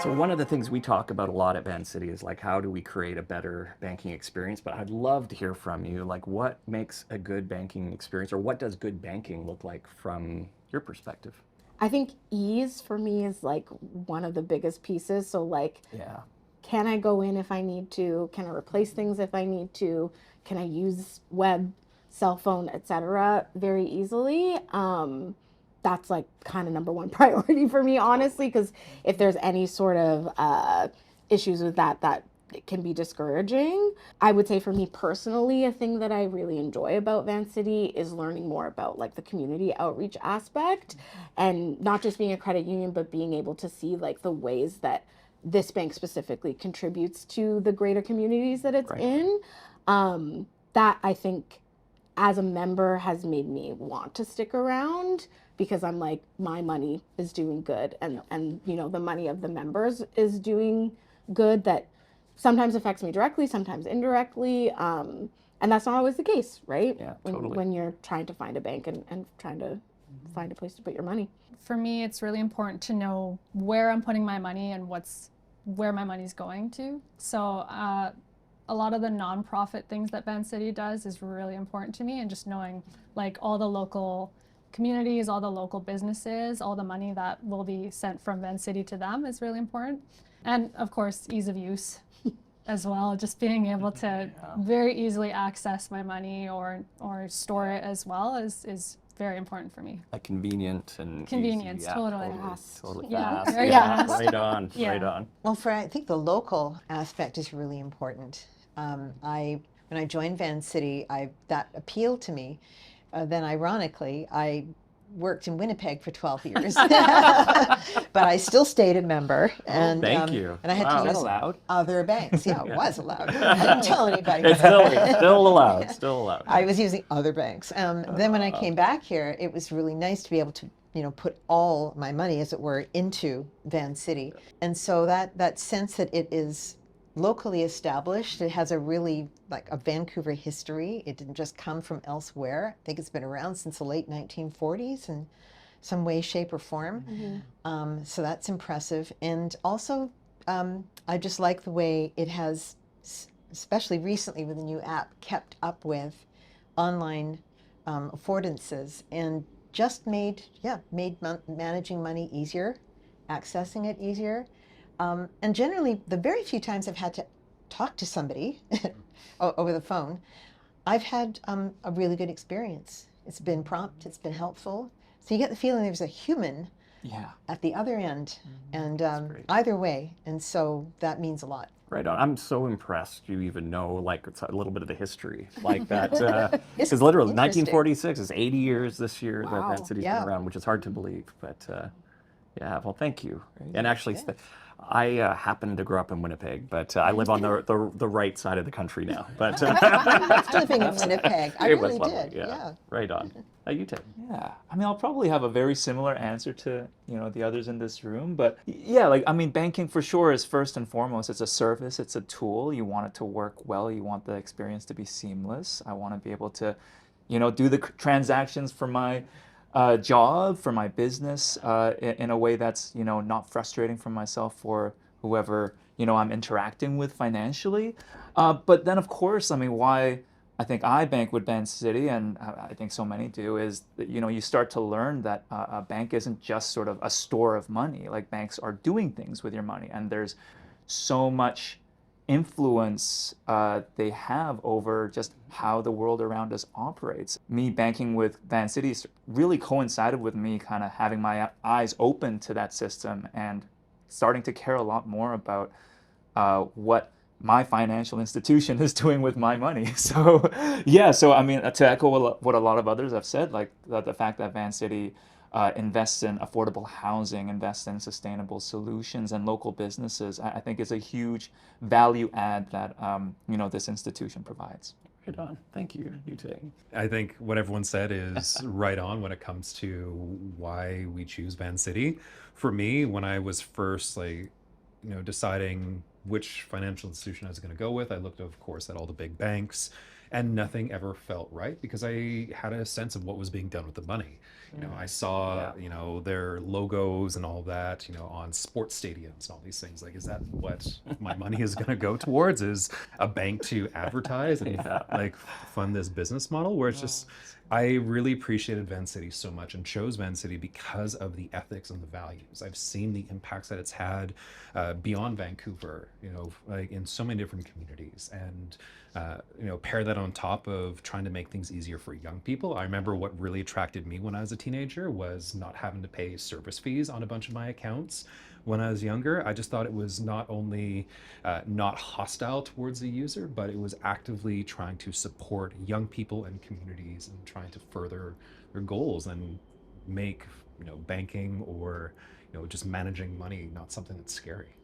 So one of the things we talk about a lot at Vancity is like how do we create a better banking experience? But I'd love to hear from you, like what makes a good banking experience, or what does good banking look like from your perspective? I think ease for me is like one of the biggest pieces. So like, Yeah. can I go in if I need to? Can I replace things if I need to? Can I use web, cell phone, etc. very easily? That's like kind of number one priority for me, honestly, because if there's any sort of issues with that, that it can be discouraging. I would say for me personally, a thing that I really enjoy about Vancity is learning more about like the community outreach aspect, and not just being a credit union, but being able to see like the ways that this bank specifically contributes to the greater communities that it's Right. in. That I think as a member has made me want to stick around, because I'm like, my money is doing good, and you know, the money of the members is doing good. That sometimes affects me directly, sometimes indirectly, and that's not always the case, right? Yeah, when, totally. when you're trying to find a bank and trying to find a place to put your money. For me, it's really important to know where I'm putting my money and where my money's going to. So a lot of the nonprofit things that Vancity does is really important to me, and just knowing like all the local communities, all the local businesses, all the money that will be sent from Vancity to them is really important. And of course, ease of use as well, just being able to very easily access my money or store it as well is very important for me. Like convenient and Convenience, easy. Yeah, totally. Totally Yeah, fast. very Yeah, fast. right on, Yeah. right on. Well, I think the local aspect is really important. When I joined Vancity, that appealed to me. Then, ironically, I worked in Winnipeg for 12 years, but I still stayed a member. And Thank you. And I had Wow, to that's use allowed? other banks. Yeah, it was allowed. I didn't tell anybody. It's still allowed. Still allowed. I was using other banks. Then when I came back here, it was really nice to be able to, put all my money, as it were, into Vancity. And so that sense that it is locally established, it has a really like a Vancouver history. It didn't just come from elsewhere. I think it's been around since the late 1940s in some way, shape, or form. So that's impressive. And also, I just like the way it has, especially recently with the new app, kept up with online affordances, and just made managing money easier, accessing it easier. And generally, the very few times I've had to talk to somebody over the phone, I've had a really good experience. It's been prompt, it's been helpful. So you get the feeling there's a human at the other end, and either way. And so that means a lot. Right on. I'm so impressed you even know like it's a little bit of the history like that. Because literally 1946 is 80 years this year that Vancity's been around, which is hard to believe. But yeah, well, thank you. And actually, I happen to grow up in Winnipeg, but I live on the right side of the country now. But living in Winnipeg, I really did. Yeah. Right on. You take. Yeah, I mean, I'll probably have a very similar answer to the others in this room, but yeah, like I mean, banking for sure is first and foremost. It's a service, it's a tool. You want it to work well. You want the experience to be seamless. I want to be able to, do the transactions for my job, for my business, in a way that's not frustrating for myself or whoever I'm interacting with financially. But then, of course, I mean, why I think I bank with Vancity, and I think so many do, is that you start to learn that a bank isn't just sort of a store of money. Like banks are doing things with your money, and there's so much influence they have over just how the world around us operates. Me banking with Vancity really coincided with me kind of having my eyes open to that system and starting to care a lot more about what my financial institution is doing with my money. So yeah, so I mean, to echo what a lot of others have said, like the fact that Vancity invests in affordable housing, invests in sustainable solutions and local businesses, I think is a huge value add that this institution provides. Right on. Thank you. You take. I think what everyone said is right on when it comes to why we choose Vancity. For me, when I was first deciding which financial institution I was going to go with, I looked, of course, at all the big banks, and nothing ever felt right because I had a sense of what was being done with the money. I saw, their logos and all that, on sports stadiums and all these things. Like, is that what my money is going to go towards? Is a bank to advertise and like fund this business model? Where it's just, I really appreciated Vancity so much and chose Vancity because of the ethics and the values. I've seen the impacts that it's had beyond Vancouver, like in so many different communities. And pair that on top of trying to make things easier for young people. I remember what really attracted me when I was a teenager was not having to pay service fees on a bunch of my accounts. When I was younger, I just thought it was not only not hostile towards the user, but it was actively trying to support young people and communities and trying to further their goals and make banking or just managing money not something that's scary.